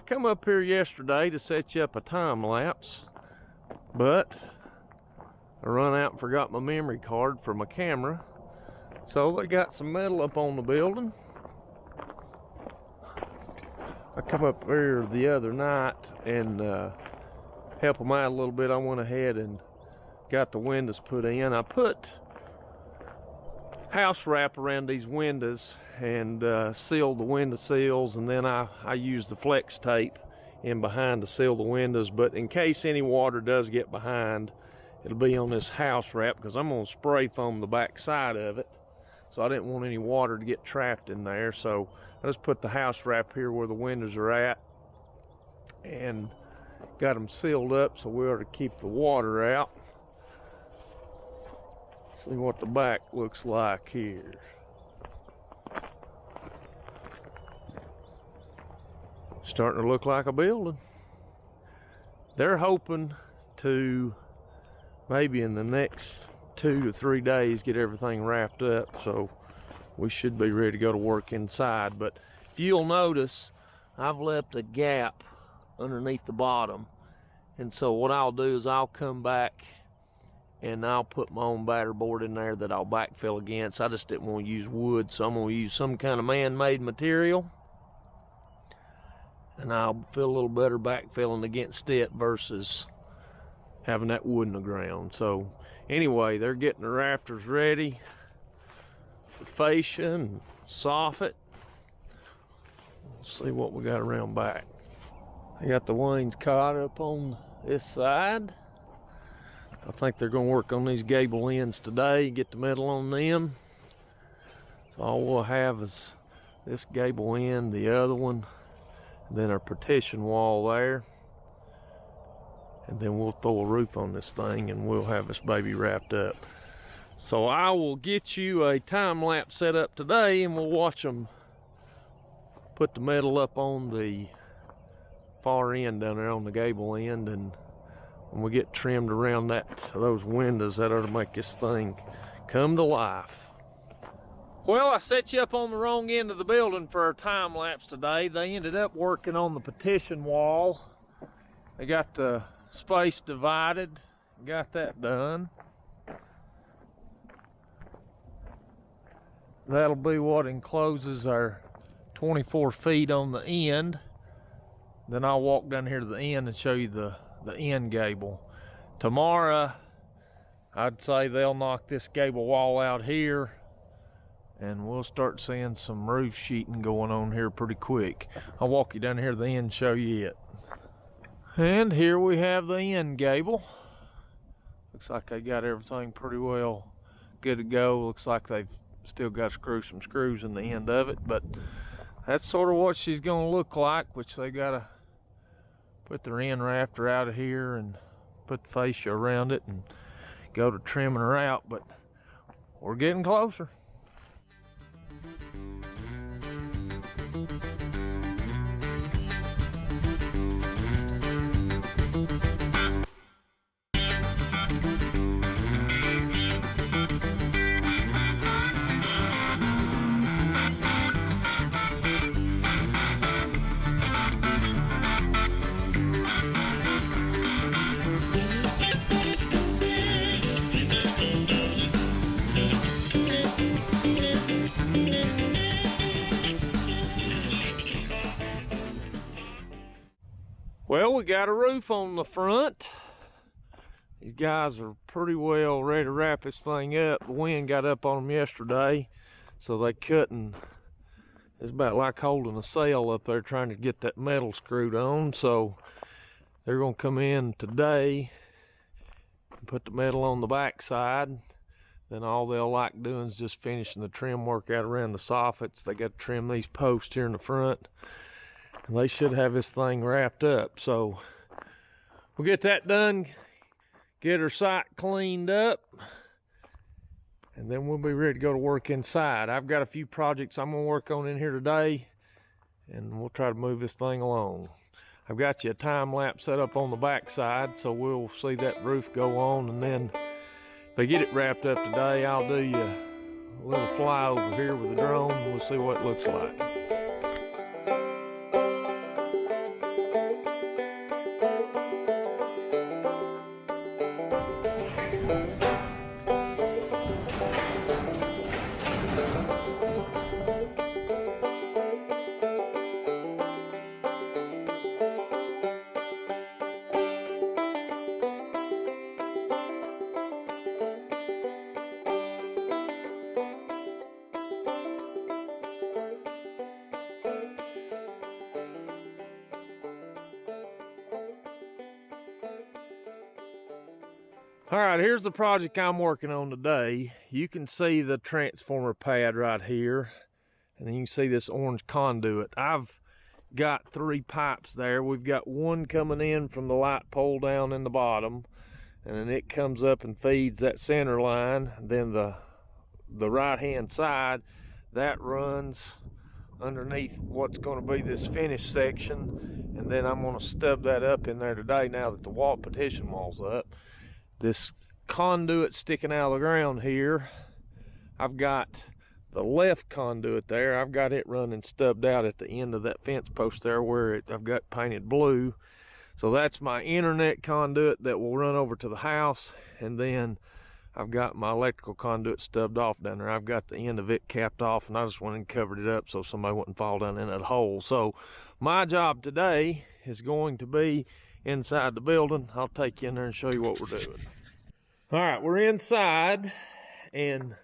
come up here yesterday to set you up a time lapse, but I run out and forgot my memory card for my camera. So they got some metal up on the building. I come up there the other night and help them out a little bit. I went ahead and got the windows put in. I put house wrap around these windows and sealed the window sills, and then I used the flex tape in behind to seal the windows. But in case any water does get behind, it'll be on this house wrap, because I'm going to spray foam the back side of it. So I didn't want any water to get trapped in there. So I just put the house wrap here where the windows are at and got them sealed up so we ought to keep the water out. See what the back looks like here. Starting to look like a building. They're hoping to maybe in the next 2 to 3 days get everything wrapped up, so we should be ready to go to work inside. But if you'll notice, I've left a gap underneath the bottom, and so what I'll do is I'll come back and I'll put my own batter board in there that I'll backfill against. I just didn't want to use wood, so I'm going to use some kind of man-made material, and I'll feel a little better backfilling against it versus having that wood in the ground. So anyway, they're getting the rafters ready, the fascia and soffit. Let's see what we got around back. I got the wings caught up on this side. I think they're going to work on these gable ends today, get the metal on them. So all we'll have is this gable end, the other one, and then our partition wall there. And then we'll throw a roof on this thing and we'll have this baby wrapped up. So I will get you a time lapse set up today, and we'll watch them put the metal up on the far end down there on the gable end, and when we get trimmed around those windows, that ought to make this thing come to life. Well, I set you up on the wrong end of the building for our time lapse today. They ended up working on the partition wall. They got the space divided, got that done. That'll be what encloses our 24 feet on the end. Then I'll walk down here to the end and show you the end gable. Tomorrow, I'd say they'll knock this gable wall out here, and we'll start seeing some roof sheeting going on here pretty quick. I'll walk you down here to the end and show you it. And here we have the end gable. Looks like they got everything pretty well good to go. Looks like they've still got to screw some screws in the end of it, but that's sort of what she's going to look like, which they got to put their end rafter out of here and put the fascia around it and go to trimming her out, but we're getting closer. Well, we got a roof on the front. These guys are pretty well ready to wrap this thing up. The wind got up on them yesterday, so they couldn't. It's about like holding a sail up there trying to get that metal screwed on. So they're going to come in today and put the metal on the back side. Then all they'll like doing is just finishing the trim work out around the soffits. They got to trim these posts here in the front. They should have this thing wrapped up. So we'll get that done, get her site cleaned up, and then we'll be ready to go to work inside. I've got a few projects I'm going to work on in here today, and we'll try to move this thing along. I've got you a time lapse set up on the back side, so we'll see that roof go on, and then if they get it wrapped up today, I'll do you a little fly over here with the drone. We'll see what it looks like. All right, here's the project I'm working on today. You can see the transformer pad right here, and then you can see this orange conduit. I've got 3 pipes there. We've got one coming in from the light pole down in the bottom, and then it comes up and feeds that center line. Then the right hand side, that runs underneath what's going to be this finished section, and then I'm going to stub that up in there today now that the wall partition wall's up. This conduit sticking out of the ground here, I've got the left conduit there, I've got it running stubbed out at the end of that fence post there where I've got painted blue. So that's my internet conduit that will run over to the house, and then I've got my electrical conduit stubbed off down there. I've got the end of it capped off, and I just went and covered it up so somebody wouldn't fall down in that hole. So my job today is going to be inside the building. I'll take you in there and show you what we're doing. All right, we're inside, and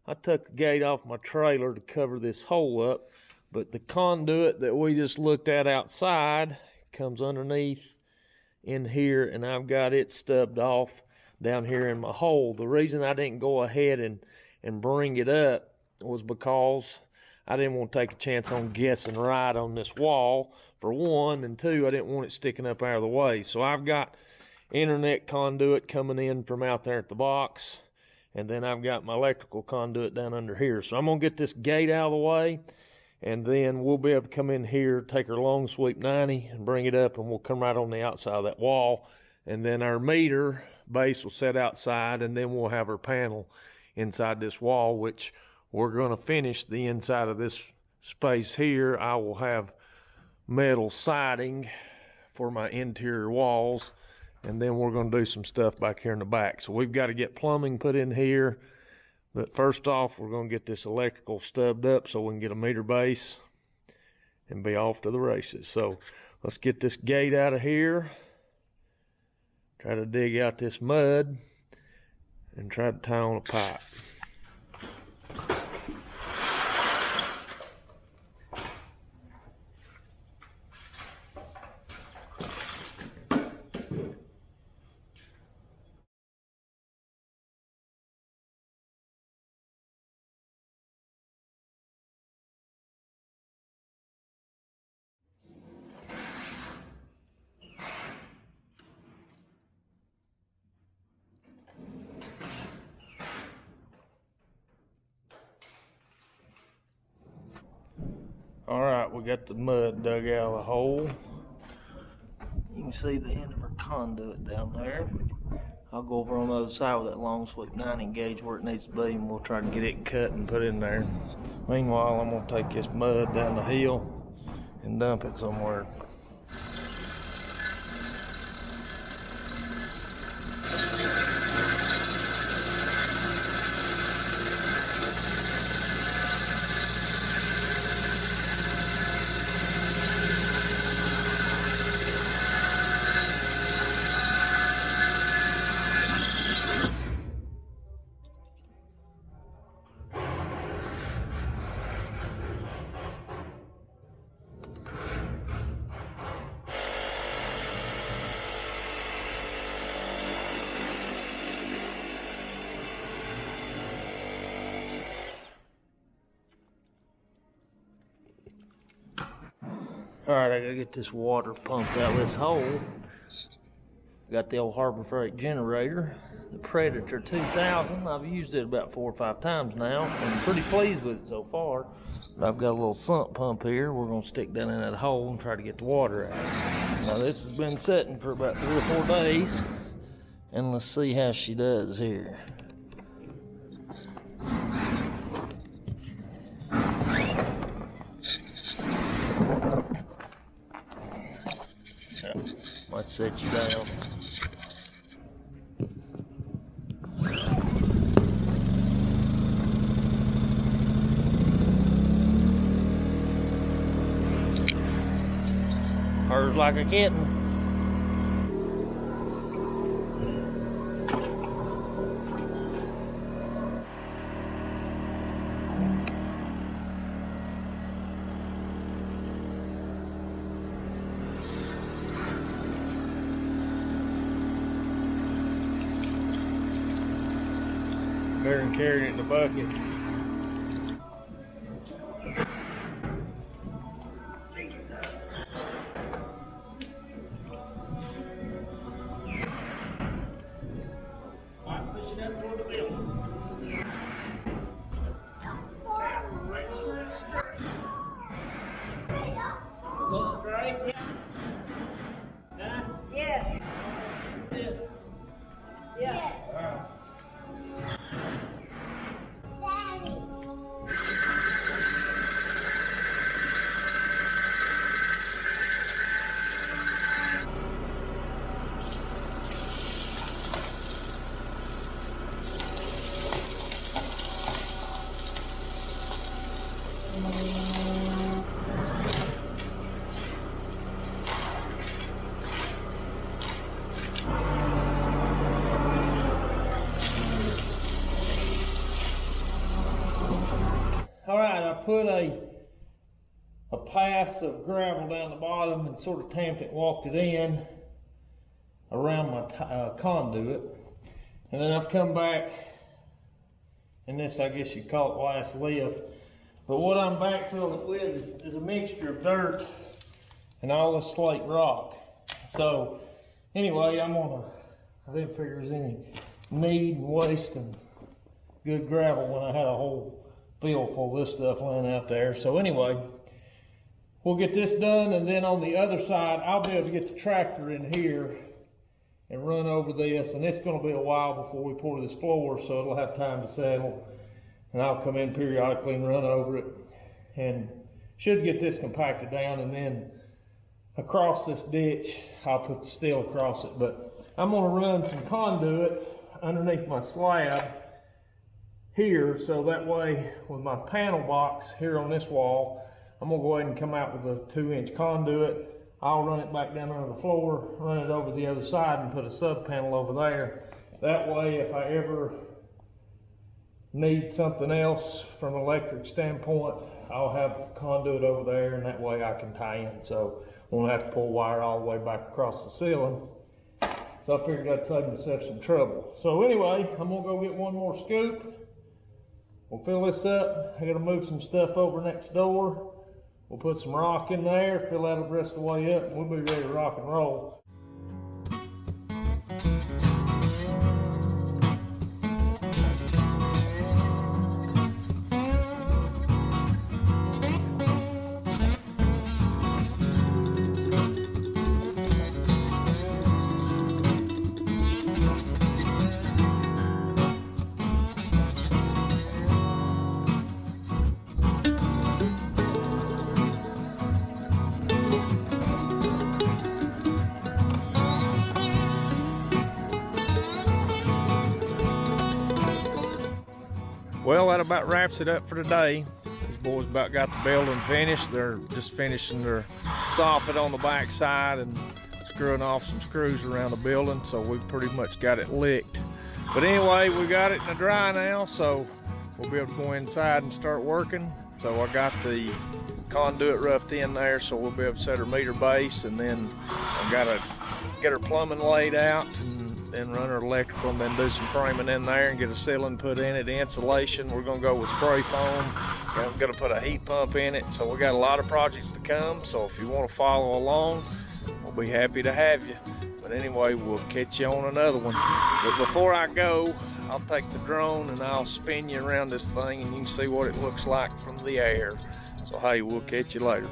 I took the gate off my trailer to cover this hole up, but the conduit that we just looked at outside comes underneath in here, and I've got it stubbed off down here in my hole. The reason I didn't go ahead and bring it up was because I didn't want to take a chance on guessing right on this wall, for one, and two, I didn't want it sticking up out of the way. So I've got internet conduit coming in from out there at the box, and then I've got my electrical conduit down under here. So I'm gonna get this gate out of the way, and then we'll be able to come in here, take our long sweep 90 and bring it up, and we'll come right on the outside of that wall. And then our meter base will set outside, and then we'll have our panel inside this wall, which we're gonna finish the inside of this space here. I will have metal siding for my interior walls, and then we're going to do some stuff back here in the back. So we've got to get plumbing put in here, but first off we're going to get this electrical stubbed up so we can get a meter base and be off to the races. So let's get this gate out of here, try to dig out this mud, and try to tie on a pipe. All right, we got the mud dug out of the hole. You can see the end of our conduit down there. I'll go over on the other side with that long sweep 90 and gauge where it needs to be, and we'll try to get it cut and put in there. Meanwhile, I'm gonna take this mud down the hill and dump it somewhere. All right, I gotta get this water pumped out of this hole. Got the old Harbor Freight generator, the Predator 2000. I've used it about 4 or 5 times now, and I'm pretty pleased with it so far. But I've got a little sump pump here. We're gonna stick down in that hole and try to get the water out. Now this has been sitting for about 3 or 4 days, and let's see how she does here. Might set you down. Purrs like a kitten. better than carrying it in the bucket. Yes. Yeah. All right, I put a pass of gravel down the bottom and sort of tamped it, walked it in around my conduit. And then I've come back, and this, I guess you'd call it last lift. But what I'm backfilling it with is a mixture of dirt and all this slate rock. So anyway, I didn't figure there's any need and waste and good gravel when I had a whole field full of this stuff laying out there. So anyway, we'll get this done, and then on the other side, I'll be able to get the tractor in here and run over this, and it's going to be a while before we pour this floor, so it'll have time to settle, and I'll come in periodically and run over it, and should get this compacted down, and then across this ditch, I'll put the steel across it. But I'm going to run some conduit underneath my slab here, so that way with my panel box here on this wall, I'm gonna go ahead and come out with a 2-inch conduit. I'll run it back down under the floor, run it over the other side, and put a sub panel over there. That way, if I ever need something else from an electric standpoint, I'll have conduit over there, and that way I can tie in. So I won't have to pull wire all the way back across the ceiling. So I figured I'd save myself some trouble. So anyway, I'm gonna go get one more scoop. We'll fill this up. I gotta move some stuff over next door. We'll put some rock in there, fill that the rest of the way up, and we'll be ready to rock and roll. Well, that about wraps it up for today. These boys about got the building finished. They're just finishing their soffit on the back side and screwing off some screws around the building, so we pretty much got it licked. But anyway, we got it in the dry now, so we'll be able to go inside and start working. So I got the conduit roughed in there, so we'll be able to set our meter base, and then I've got to get our plumbing laid out, and then run our electrical, and then do some framing in there and get a ceiling put in it. The insulation, we're gonna go with spray foam. I'm gonna put a heat pump in it. So we got a lot of projects to come. So if you want to follow along, we'll be happy to have you. But anyway, we'll catch you on another one. But before I go, I'll take the drone and I'll spin you around this thing, and you can see what it looks like from the air. So hey, we'll catch you later.